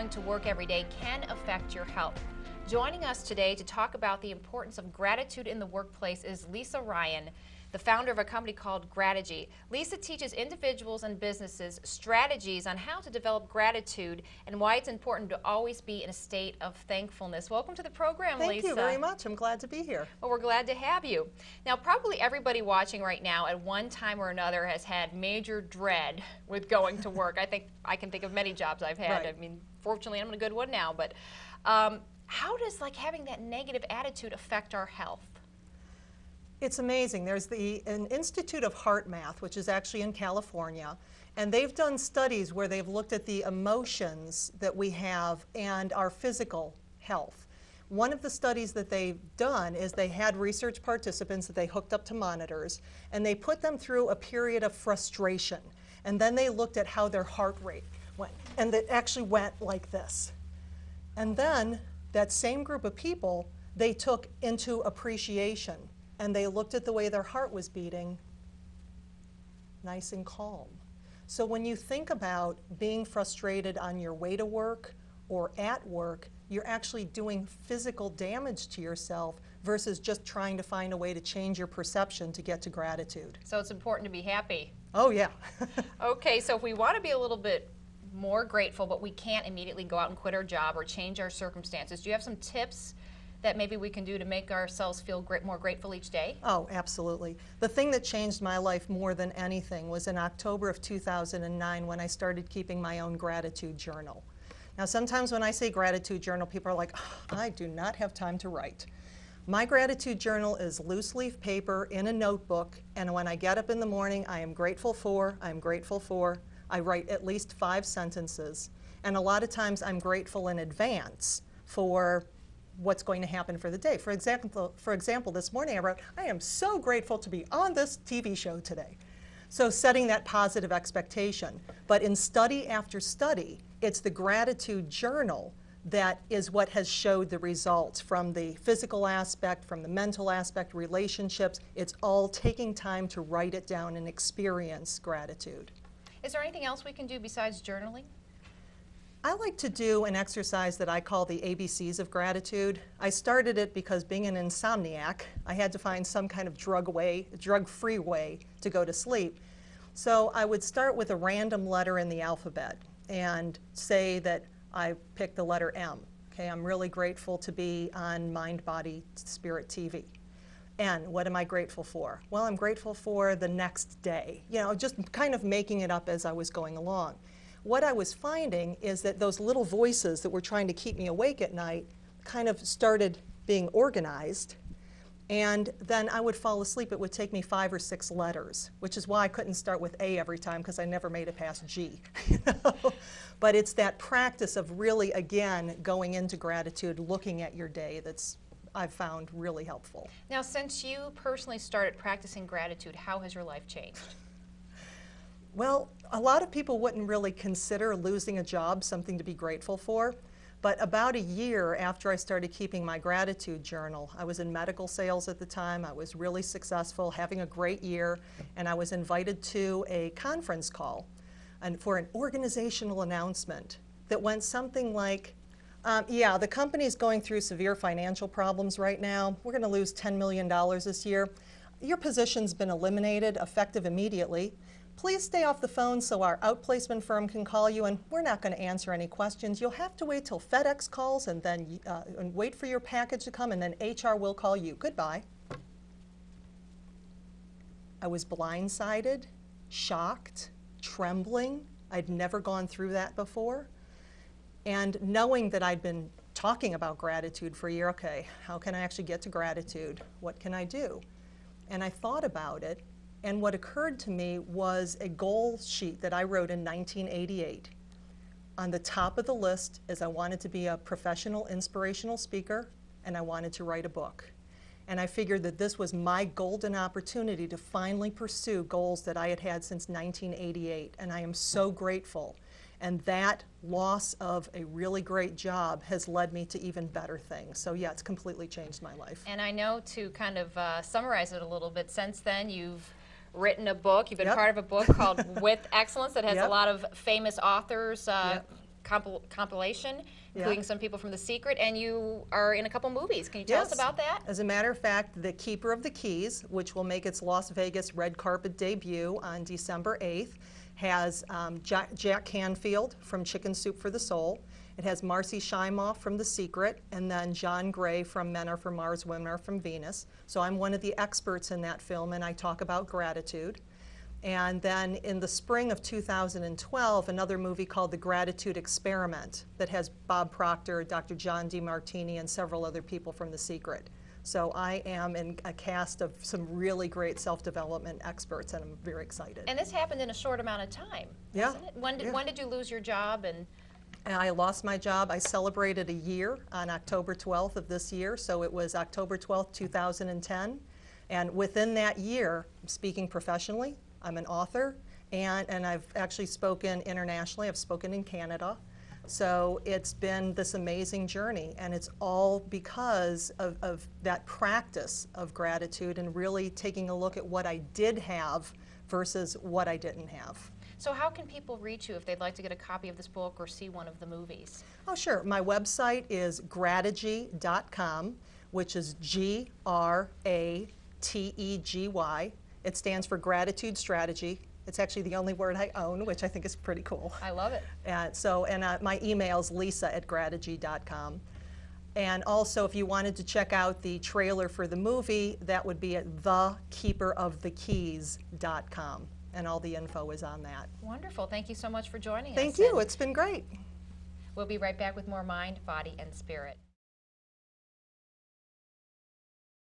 going to work every day can affect your health. Joining us today to talk about the importance of gratitude in the workplace is Lisa Ryan, the founder of a company called Grategy. Lisa teaches individuals and businesses strategies on how to develop gratitude and why it's important to always be in a state of thankfulness. Welcome to the program, Lisa. Thank you very much. I'm glad to be here. Well, we're glad to have you. Now, probably everybody watching right now at one time or another has had major dread with going to work. I think I can think of many jobs I've had. Right. I mean, fortunately, I'm in a good one now. But how does having that negative attitude affect our health? It's amazing. There's an Institute of Heart Math, which is actually in California, and they've done studies where they've looked at the emotions that we have and our physical health. One of the studies that they've done is they had research participants that they hooked up to monitors, and they put them through a period of frustration, and then they looked at how their heart rate went, and it actually went like this. And then that same group of people, they took into appreciation, and they looked at the way their heart was beating, nice and calm. So when you think about being frustrated on your way to work or at work, you're actually doing physical damage to yourself versus just trying to find a way to change your perception to get to gratitude. So it's important to be happy. Oh, yeah. Okay, so if we want to be a little bit more grateful, but we can't immediately go out and quit our job or change our circumstances, do you have some tips that maybe we can do to make ourselves feel more grateful each day? Oh, absolutely. The thing that changed my life more than anything was in October of 2009 when I started keeping my own gratitude journal. Now, sometimes when I say gratitude journal, people are like, oh, I do not have time to write. My gratitude journal is loose leaf paper in a notebook, and when I get up in the morning, I am grateful for, I'm grateful for. I write at least 5 sentences, and a lot of times I'm grateful in advance for what's going to happen for the day. For example, this morning I wrote, I am so grateful to be on this TV show today. So setting that positive expectation. But in study after study, it's the gratitude journal that is what has showed the results from the physical aspect, from the mental aspect, relationships. It's all taking time to write it down and experience gratitude. Is there anything else we can do besides journaling? I like to do an exercise that I call the ABCs of gratitude. I started it because being an insomniac, I had to find some kind of drug-free way to go to sleep. So I would start with a random letter in the alphabet and say that I picked the letter M. Okay, I'm really grateful to be on Mind, Body, Spirit TV. N, what am I grateful for? Well, I'm grateful for the next day. You know, just kind of making it up as I was going along. What I was finding is that those little voices that were trying to keep me awake at night kind of started being organized, and then I would fall asleep. It would take me 5 or 6 letters, which is why I couldn't start with A every time, because I never made it past G. You know? But it's that practice of really, again, going into gratitude, looking at your day, that's I've found really helpful. Now, since you personally started practicing gratitude, how has your life changed? Well, a lot of people wouldn't really consider losing a job something to be grateful for, but about a year after I started keeping my gratitude journal, I was in medical sales at the time, I was really successful, having a great year, and I was invited to a conference call for an organizational announcement that went something like, yeah, the company's going through severe financial problems right now. We're going to lose $10 million this year. Your position's been eliminated, effective immediately. Please stay off the phone so our outplacement firm can call you, and we're not going to answer any questions. You'll have to wait till FedEx calls and then and wait for your package to come, and then HR will call you. Goodbye. I was blindsided, shocked, trembling. I'd never gone through that before. And knowing that I'd been talking about gratitude for a year, okay, how can I actually get to gratitude? What can I do? And I thought about it. And what occurred to me was a goal sheet that I wrote in 1988. On the top of the list is I wanted to be a professional inspirational speaker, and I wanted to write a book. And I figured that this was my golden opportunity to finally pursue goals that I had had since 1988, and I am so grateful. And that loss of a really great job has led me to even better things. So yeah, it's completely changed my life. And I know, to kind of summarize it a little bit, since then you've written a book. You've been part of a book called With Excellence that has a lot of famous authors compilation, Yeah. including some people from The Secret, and you are in a couple movies. Can you tell us Yes. about that? As a matter of fact, The Keeper of the Keys, which will make its Las Vegas red carpet debut on December 8th, has Jack Canfield from Chicken Soup for the Soul. It has Marcy Shimoff from The Secret, and then John Gray from Men Are From Mars, Women Are From Venus. So I'm one of the experts in that film, and I talk about gratitude. And then in the spring of 2012, another movie called The Gratitude Experiment that has Bob Proctor, Dr. John DeMartini, and several other people from The Secret. So I am in a cast of some really great self-development experts, and I'm very excited. And this happened in a short amount of time, Yeah. hasn't it? When did you lose your job? And I lost my job. I celebrated a year on October 12th of this year, so it was October 12th, 2010. And within that year, speaking professionally, I'm an author, and I've actually spoken internationally. I've spoken in Canada. So it's been this amazing journey, and it's all because of that practice of gratitude and really taking a look at what I did have versus what I didn't have. so how can people reach you if they'd like to get a copy of this book or see one of the movies? Oh, sure. My website is grategy.com, which is Grategey. It stands for Gratitude Strategy. It's actually the only word I own, which I think is pretty cool. I love it. My email is lisa@grategy.com. And also, if you wanted to check out the trailer for the movie, that would be at thekeeperofthekeys.com. And all the info is on that. Wonderful. Thank you so much for joining us. Thank you. And It's been great. we'll be right back with more Mind, Body, and Spirit.